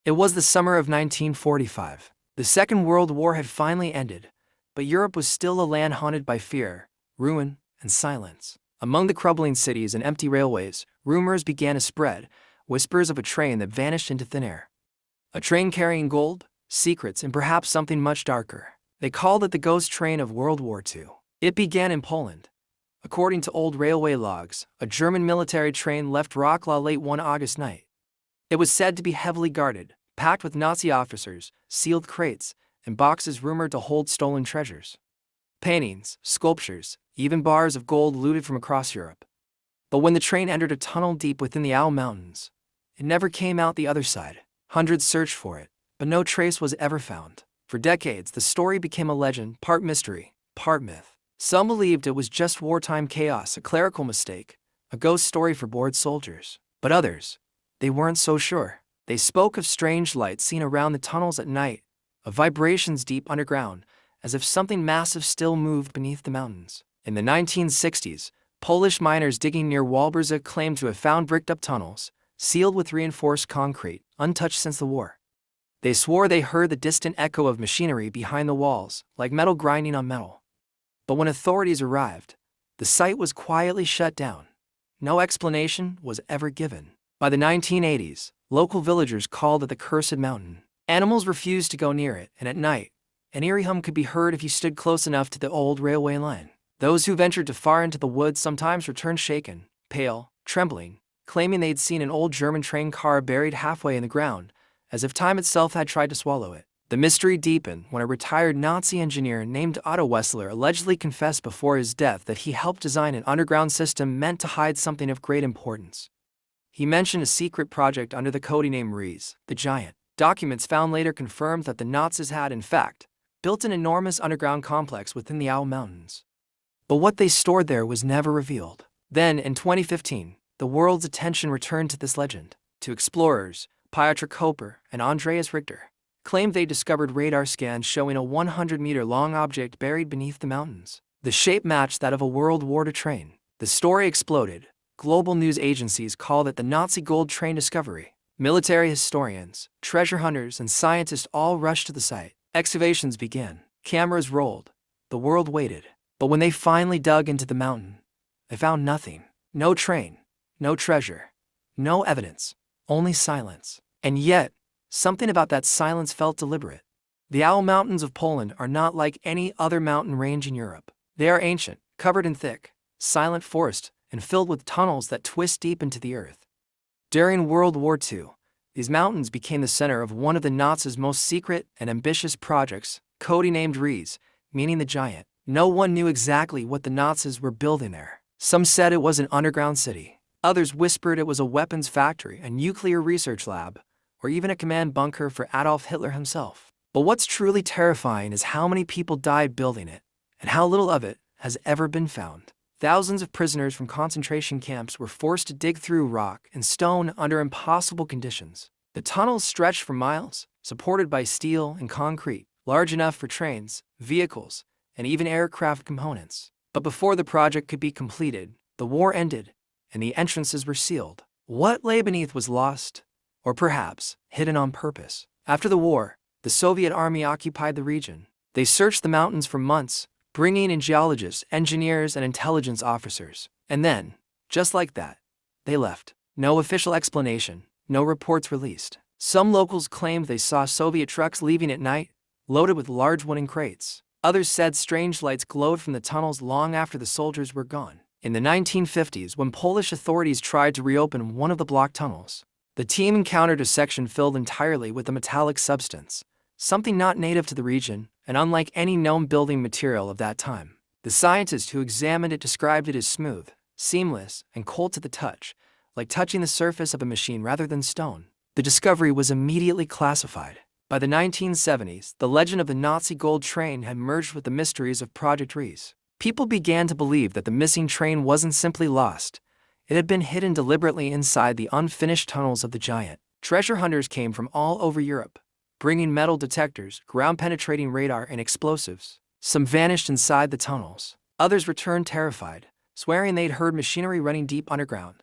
It was the summer of 1945. The Second World War had finally ended, but Europe was still a land haunted by fear, ruin, and silence. Among the crumbling cities and empty railways, rumors began to spread, whispers of a train that vanished into thin air. A train carrying gold, secrets, and perhaps something much darker. They called it the ghost train of World War II. It began in Poland. According to old railway logs, a German military train left Wrocław late one August night. It was said to be heavily guarded, packed with Nazi officers, sealed crates, and boxes rumored to hold stolen treasures. Paintings, sculptures, even bars of gold looted from across Europe. But when the train entered a tunnel deep within the Alps mountains, it never came out the other side. Hundreds searched for it, but no trace was ever found. For decades, the story became a legend, part mystery, part myth. Some believed it was just wartime chaos, a clerical mistake, a ghost story for bored soldiers. But others, they weren't so sure. They spoke of strange lights seen around the tunnels at night, of vibrations deep underground, as if something massive still moved beneath the mountains. In the 1960s, Polish miners digging near Walburza claimed to have found bricked-up tunnels, sealed with reinforced concrete, untouched since the war. They swore they heard the distant echo of machinery behind the walls, like metal grinding on metal. But when authorities arrived, the site was quietly shut down. No explanation was ever given. By the 1980s, local villagers called it the Cursed Mountain. Animals refused to go near it, and at night, an eerie hum could be heard if you stood close enough to the old railway line. Those who ventured too far into the woods sometimes returned shaken, pale, trembling, claiming they'd seen an old German train car buried halfway in the ground, as if time itself had tried to swallow it. The mystery deepened when a retired Nazi engineer named Otto Wessler allegedly confessed before his death that he helped design an underground system meant to hide something of great importance. He mentioned a secret project under the codename Riese, the Giant. Documents found later confirmed that the Nazis had, in fact, built an enormous underground complex within the Alps mountains. But what they stored there was never revealed. Then, in 2015, the world's attention returned to this legend. Two explorers, Piotr Koper and Andreas Richter, claimed they discovered radar scans showing a 100-meter-long object buried beneath the mountains. The shape matched that of a World War II train. The story exploded. Global news agencies called it the Nazi gold train discovery. Military historians, treasure hunters, and scientists all rushed to the site. Excavations began. Cameras rolled. The world waited. But when they finally dug into the mountain, they found nothing. No train, no treasure, no evidence, only silence. And yet, something about that silence felt deliberate. The Alps Mountains of Poland are not like any other mountain range in Europe. They are ancient, covered in thick, silent forest, and filled with tunnels that twist deep into the earth. During World War II, these mountains became the center of one of the Nazis' most secret and ambitious projects, codenamed Riese, meaning the Giant. No one knew exactly what the Nazis were building there. Some said it was an underground city. Others whispered it was a weapons factory, a nuclear research lab, or even a command bunker for Adolf Hitler himself. But what's truly terrifying is how many people died building it, and how little of it has ever been found. Thousands of prisoners from concentration camps were forced to dig through rock and stone under impossible conditions. The tunnels stretched for miles, supported by steel and concrete, large enough for trains, vehicles, and even aircraft components. But before the project could be completed, the war ended, and the entrances were sealed. What lay beneath was lost, or perhaps hidden on purpose. After the war, the Soviet army occupied the region. They searched the mountains for months, bringing in geologists, engineers, and intelligence officers. And then, just like that, they left. No official explanation, no reports released. Some locals claimed they saw Soviet trucks leaving at night, loaded with large wooden crates. Others said strange lights glowed from the tunnels long after the soldiers were gone. In the 1950s, when Polish authorities tried to reopen one of the blocked tunnels, the team encountered a section filled entirely with a metallic substance, something not native to the region and unlike any known building material of that time. The scientist who examined it described it as smooth, seamless, and cold to the touch, like touching the surface of a machine rather than stone. The discovery was immediately classified. By the 1970s, the legend of the Nazi gold train had merged with the mysteries of Project Riese. People began to believe that the missing train wasn't simply lost. It had been hidden deliberately inside the unfinished tunnels of the Giant. Treasure hunters came from all over Europe, bringing metal detectors, ground-penetrating radar, and explosives. Some vanished inside the tunnels. Others returned terrified, swearing they'd heard machinery running deep underground,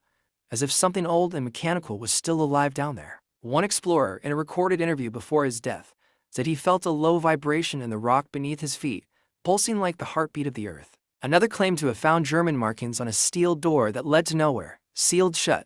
as if something old and mechanical was still alive down there. One explorer, in a recorded interview before his death, said he felt a low vibration in the rock beneath his feet, pulsing like the heartbeat of the earth. Another claimed to have found German markings on a steel door that led to nowhere, sealed shut,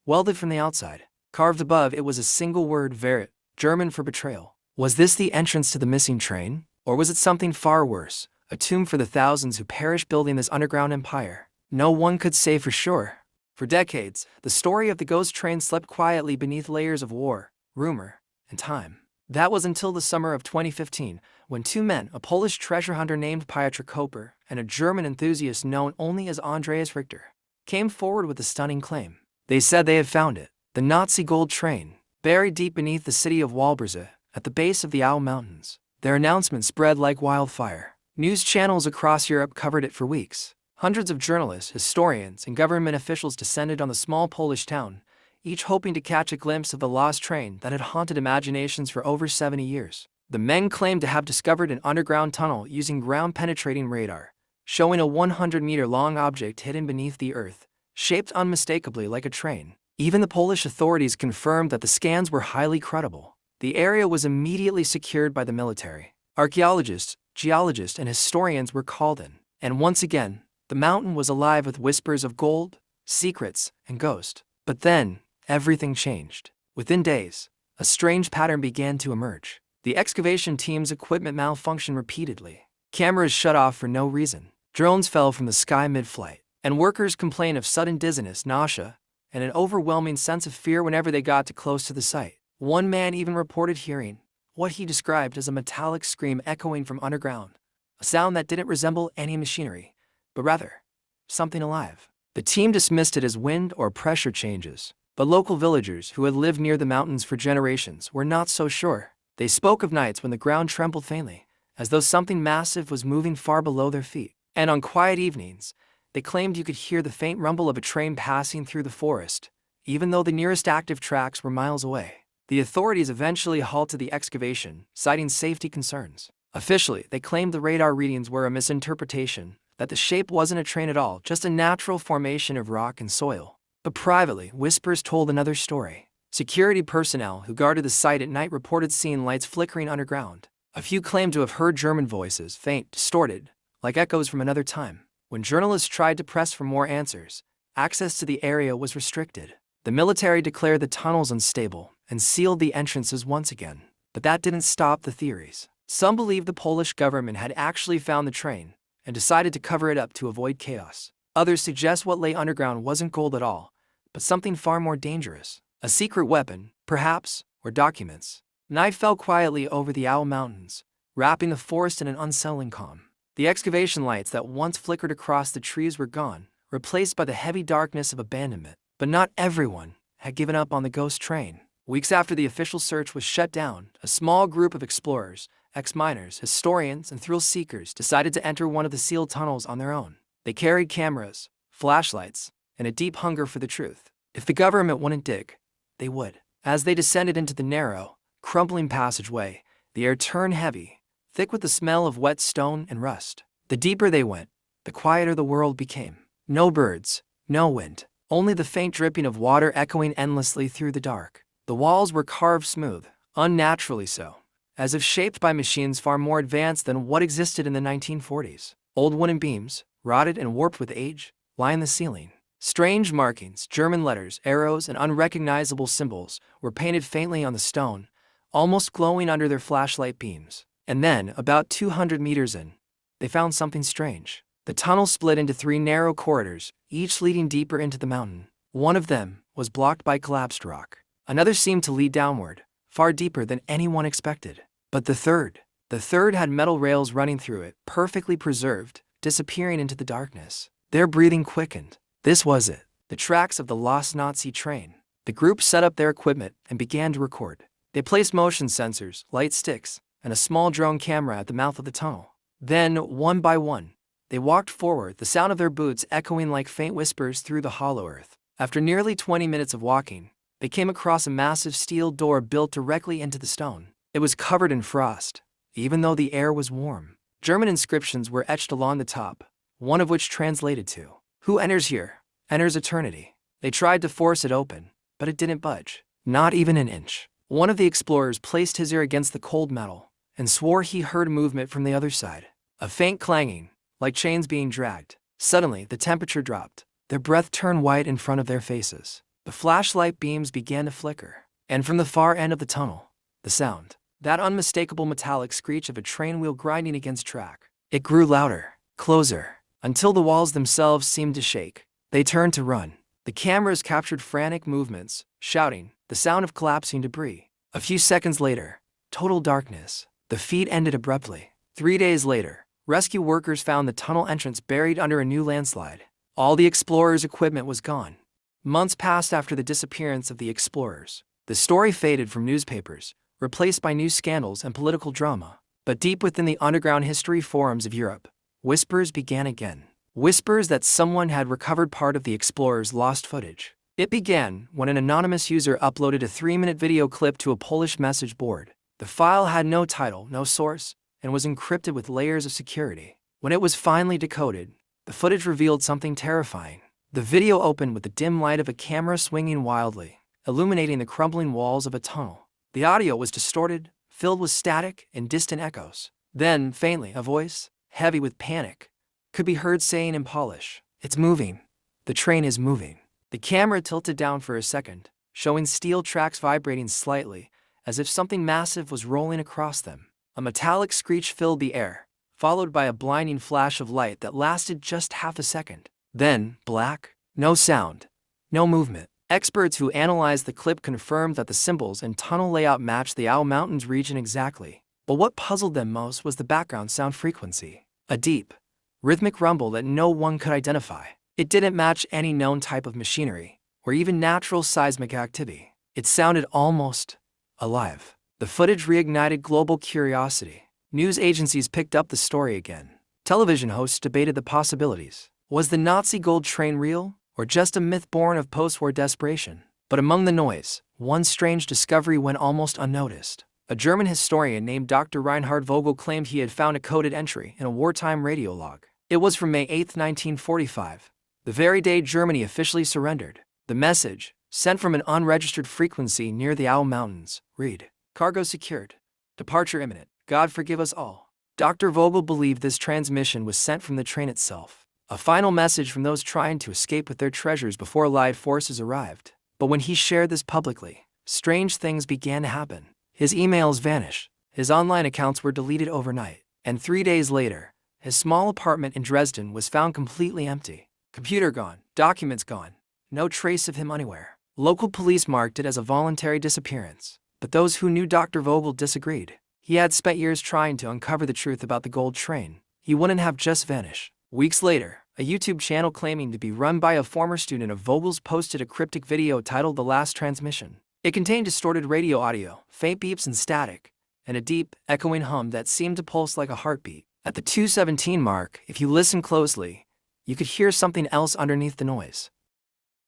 welded from the outside. Carved above it was a single word, Verrat, German for betrayal. Was this the entrance to the missing train? Or was it something far worse, a tomb for the thousands who perished building this underground empire? No one could say for sure. For decades, the story of the ghost train slept quietly beneath layers of war, rumor, and time. That was until the summer of 2015, when two men, a Polish treasure hunter named Piotr Koper and a German enthusiast known only as Andreas Richter, came forward with a stunning claim. They said they had found it, the Nazi gold train, buried deep beneath the city of Walbrze, at the base of the Alps mountains. Their announcement spread like wildfire. News channels across Europe covered it for weeks. Hundreds of journalists, historians, and government officials descended on the small Polish town, each hoping to catch a glimpse of the lost train that had haunted imaginations for over 70 years. The men claimed to have discovered an underground tunnel using ground-penetrating radar, showing a 100-meter-long object hidden beneath the earth, shaped unmistakably like a train. Even the Polish authorities confirmed that the scans were highly credible. The area was immediately secured by the military. Archaeologists, geologists, and historians were called in. And once again, the mountain was alive with whispers of gold, secrets, and ghosts. But then, everything changed. Within days, a strange pattern began to emerge. The excavation team's equipment malfunctioned repeatedly. Cameras shut off for no reason. Drones fell from the sky mid-flight. And workers complained of sudden dizziness, nausea, and an overwhelming sense of fear whenever they got too close to the site. One man even reported hearing what he described as a metallic scream echoing from underground, a sound that didn't resemble any machinery, but rather something alive. The team dismissed it as wind or pressure changes, but local villagers who had lived near the mountains for generations were not so sure. They spoke of nights when the ground trembled faintly, as though something massive was moving far below their feet. And on quiet evenings, they claimed you could hear the faint rumble of a train passing through the forest, even though the nearest active tracks were miles away. The authorities eventually halted the excavation, citing safety concerns. Officially, they claimed the radar readings were a misinterpretation, that the shape wasn't a train at all, just a natural formation of rock and soil. But privately, whispers told another story. Security personnel who guarded the site at night reported seeing lights flickering underground. A few claimed to have heard German voices, faint, distorted, like echoes from another time. When journalists tried to press for more answers, access to the area was restricted. The military declared the tunnels unstable and sealed the entrances once again. But that didn't stop the theories. Some believed the Polish government had actually found the train and decided to cover it up to avoid chaos. Others suggest what lay underground wasn't gold at all, but something far more dangerous. A secret weapon, perhaps, or documents. Night fell quietly over the Alps mountains, wrapping the forest in an unsettling calm. The excavation lights that once flickered across the trees were gone, replaced by the heavy darkness of abandonment. But not everyone had given up on the ghost train. Weeks after the official search was shut down, a small group of explorers, ex-miners, historians, and thrill-seekers decided to enter one of the sealed tunnels on their own. They carried cameras, flashlights, and a deep hunger for the truth. If the government wouldn't dig, they would. As they descended into the narrow, crumbling passageway, the air turned heavy, thick with the smell of wet stone and rust. The deeper they went, the quieter the world became. No birds, no wind, only the faint dripping of water echoing endlessly through the dark. The walls were carved smooth, unnaturally so, as if shaped by machines far more advanced than what existed in the 1940s. Old wooden beams, rotted and warped with age, lined the ceiling. Strange markings, German letters, arrows, and unrecognizable symbols were painted faintly on the stone, almost glowing under their flashlight beams. And then, about 200 meters in, they found something strange. The tunnel split into 3 narrow corridors, each leading deeper into the mountain. One of them was blocked by collapsed rock. Another seemed to lead downward, far deeper than anyone expected. But the third had metal rails running through it, perfectly preserved, disappearing into the darkness. Their breathing quickened. This was it, the tracks of the lost Nazi train. The group set up their equipment and began to record. They placed motion sensors, light sticks, and a small drone camera at the mouth of the tunnel. Then, one by one, they walked forward, the sound of their boots echoing like faint whispers through the hollow earth. After nearly 20 minutes of walking, they came across a massive steel door built directly into the stone. It was covered in frost, even though the air was warm. German inscriptions were etched along the top, one of which translated to, "Who enters here, enters eternity." They tried to force it open, but it didn't budge. Not even an inch. One of the explorers placed his ear against the cold metal and swore he heard movement from the other side. A faint clanging, like chains being dragged. Suddenly, the temperature dropped. Their breath turned white in front of their faces. The flashlight beams began to flicker. And from the far end of the tunnel, the sound. That unmistakable metallic screech of a train wheel grinding against track. It grew louder, closer, until the walls themselves seemed to shake. They turned to run. The cameras captured frantic movements, shouting, the sound of collapsing debris. A few seconds later, total darkness. The feed ended abruptly. 3 days later, rescue workers found the tunnel entrance buried under a new landslide. All the explorers' equipment was gone. Months passed after the disappearance of the explorers. The story faded from newspapers, replaced by new scandals and political drama. But deep within the underground history forums of Europe, whispers began again. Whispers that someone had recovered part of the explorers' lost footage. It began when an anonymous user uploaded a 3-minute video clip to a Polish message board. The file had no title, no source, and was encrypted with layers of security. When it was finally decoded, the footage revealed something terrifying. The video opened with the dim light of a camera swinging wildly, illuminating the crumbling walls of a tunnel. The audio was distorted, filled with static and distant echoes. Then, faintly, a voice, heavy with panic, could be heard saying in Polish, "It's moving. The train is moving." The camera tilted down for a second, showing steel tracks vibrating slightly, as if something massive was rolling across them. A metallic screech filled the air, followed by a blinding flash of light that lasted just half a second. Then, black. No sound. No movement. Experts who analyzed the clip confirmed that the symbols and tunnel layout matched the Owl Mountains region exactly. But what puzzled them most was the background sound frequency. A deep, rhythmic rumble that no one could identify. It didn't match any known type of machinery, or even natural seismic activity. It sounded almost alive. The footage reignited global curiosity. News agencies picked up the story again. Television hosts debated the possibilities. Was the Nazi gold train real, or just a myth born of post-war desperation? But among the noise, one strange discovery went almost unnoticed. A German historian named Dr. Reinhard Vogel claimed he had found a coded entry in a wartime radio log. It was from May 8, 1945, the very day Germany officially surrendered. The message, sent from an unregistered frequency near the Owl Mountains, read, "Cargo secured. Departure imminent. God forgive us all." Dr. Vogel believed this transmission was sent from the train itself, a final message from those trying to escape with their treasures before Allied forces arrived. But when he shared this publicly, strange things began to happen. His emails vanished, his online accounts were deleted overnight, and 3 days later, his small apartment in Dresden was found completely empty. Computer gone, documents gone, no trace of him anywhere. Local police marked it as a voluntary disappearance, but those who knew Dr. Vogel disagreed. He had spent years trying to uncover the truth about the gold train. He wouldn't have just vanished. Weeks later, a YouTube channel claiming to be run by a former student of Vogel's posted a cryptic video titled The Last Transmission. It contained distorted radio audio, faint beeps and static, and a deep, echoing hum that seemed to pulse like a heartbeat. At the 2:17 mark, if you listen closely, you could hear something else underneath the noise.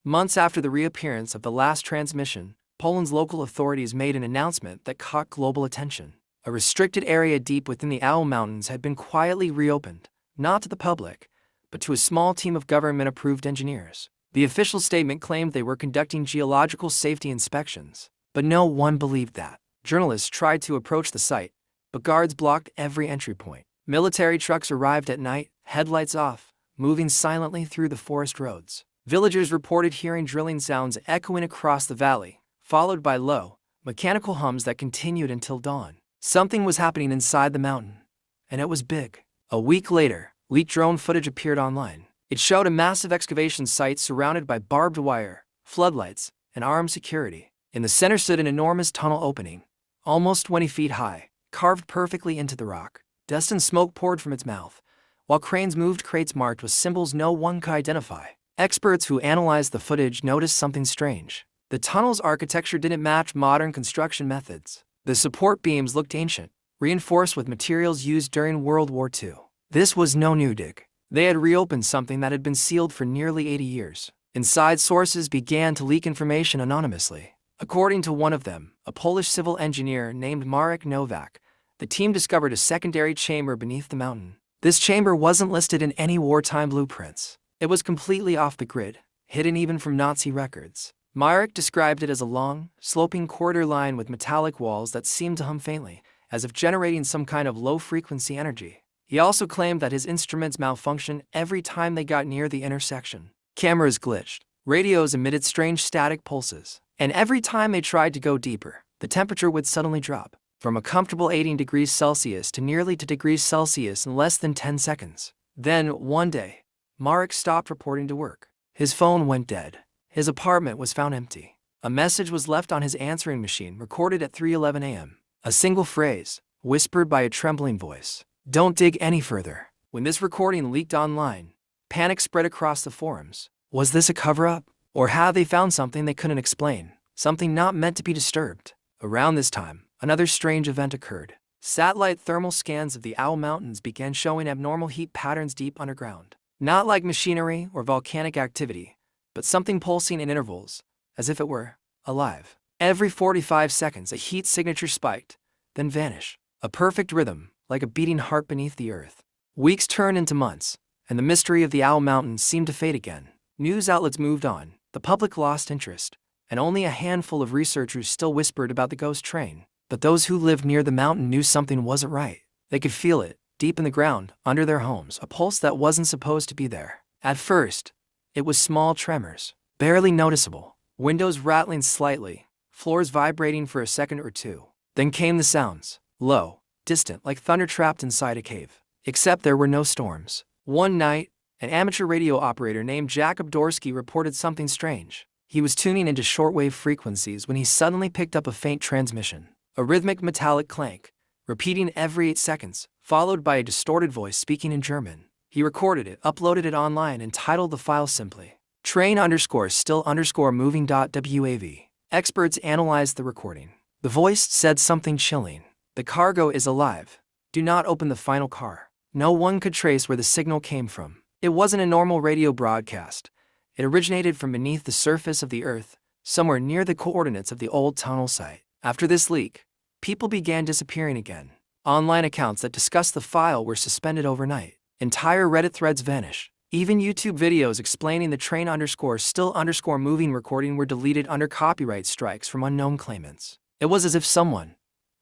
Months after the reappearance of the last transmission, Poland's local authorities made an announcement that caught global attention. A restricted area deep within the Owl Mountains had been quietly reopened, not to the public, but to a small team of government-approved engineers. The official statement claimed they were conducting geological safety inspections, but no one believed that. Journalists tried to approach the site, but guards blocked every entry point. Military trucks arrived at night, headlights off, moving silently through the forest roads. Villagers reported hearing drilling sounds echoing across the valley, followed by low, mechanical hums that continued until dawn. Something was happening inside the mountain, and it was big. A week later, leaked drone footage appeared online. It showed a massive excavation site surrounded by barbed wire, floodlights, and armed security. In the center stood an enormous tunnel opening, almost 20 feet high, carved perfectly into the rock. Dust and smoke poured from its mouth, while cranes moved crates marked with symbols no one could identify. Experts who analyzed the footage noticed something strange. The tunnel's architecture didn't match modern construction methods. The support beams looked ancient, reinforced with materials used during World War II. This was no new dig. They had reopened something that had been sealed for nearly 80 years. Inside, sources began to leak information anonymously. According to one of them, a Polish civil engineer named Marek Nowak, the team discovered a secondary chamber beneath the mountain. This chamber wasn't listed in any wartime blueprints. It was completely off the grid, hidden even from Nazi records. Marek described it as a long, sloping corridor line with metallic walls that seemed to hum faintly, as if generating some kind of low-frequency energy. He also claimed that his instruments malfunctioned every time they got near the intersection. Cameras glitched, radios emitted strange static pulses, and every time they tried to go deeper, the temperature would suddenly drop from a comfortable 18 degrees Celsius to nearly 2 degrees Celsius in less than 10 seconds. Then, one day, Marek stopped reporting to work. His phone went dead. His apartment was found empty. A message was left on his answering machine, recorded at 3:11 a.m. A single phrase, whispered by a trembling voice. "Don't dig any further." When this recording leaked online, panic spread across the forums. Was this a cover-up? Or had they found something they couldn't explain? Something not meant to be disturbed? Around this time, another strange event occurred. Satellite thermal scans of the Owl Mountains began showing abnormal heat patterns deep underground. Not like machinery or volcanic activity, but something pulsing in intervals, as if it were alive. Every 45 seconds, a heat signature spiked, then vanished. A perfect rhythm, like a beating heart beneath the earth. Weeks turned into months, and the mystery of the Owl Mountains seemed to fade again. News outlets moved on, the public lost interest, and only a handful of researchers still whispered about the ghost train. But those who lived near the mountain knew something wasn't right. They could feel it, deep in the ground, under their homes, a pulse that wasn't supposed to be there. At first, it was small tremors, barely noticeable, windows rattling slightly, floors vibrating for a second or two. Then came the sounds, low, distant, like thunder trapped inside a cave. Except there were no storms. One night, an amateur radio operator named Jakub Dorsky reported something strange. He was tuning into shortwave frequencies when he suddenly picked up a faint transmission. A rhythmic metallic clank, repeating every 8 seconds, followed by a distorted voice speaking in German. He recorded it, uploaded it online, and titled the file simply train_still_moving.wav. Experts analyzed the recording. The voice said something chilling. "The cargo is alive. Do not open the final car." No one could trace where the signal came from. It wasn't a normal radio broadcast. It originated from beneath the surface of the Earth, somewhere near the coordinates of the old tunnel site. After this leak, people began disappearing again. Online accounts that discussed the file were suspended overnight. Entire Reddit threads vanished. Even YouTube videos explaining the train_still_moving recording were deleted under copyright strikes from unknown claimants. It was as if someone,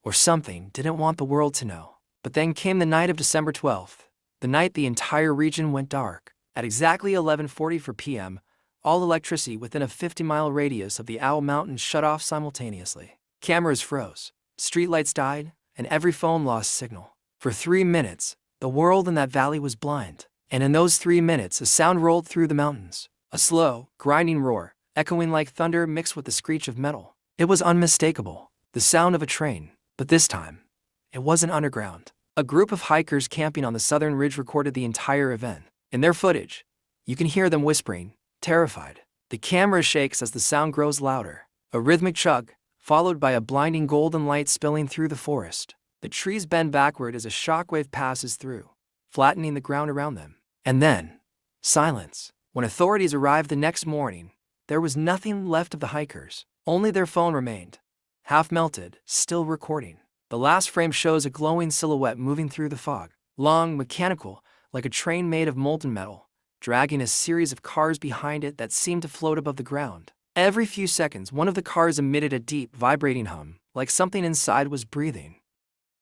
or something, didn't want the world to know. But then came the night of December 12th, the night the entire region went dark. At exactly 11:44 p.m., all electricity within a 50-mile radius of the Owl Mountains shut off simultaneously. Cameras froze, streetlights died, and every phone lost signal. For 3 minutes, the world in that valley was blind. And in those 3 minutes, a sound rolled through the mountains. A slow, grinding roar, echoing like thunder mixed with the screech of metal. It was unmistakable, the sound of a train. But this time, it wasn't underground. A group of hikers camping on the southern ridge recorded the entire event. In their footage, you can hear them whispering, terrified. The camera shakes as the sound grows louder. A rhythmic chug, followed by a blinding golden light spilling through the forest. The trees bend backward as a shockwave passes through, flattening the ground around them. And then, silence. When authorities arrived the next morning, there was nothing left of the hikers. Only their phone remained, half melted, still recording. The last frame shows a glowing silhouette moving through the fog, long, mechanical, like a train made of molten metal, dragging a series of cars behind it that seemed to float above the ground. Every few seconds, one of the cars emitted a deep, vibrating hum, like something inside was breathing.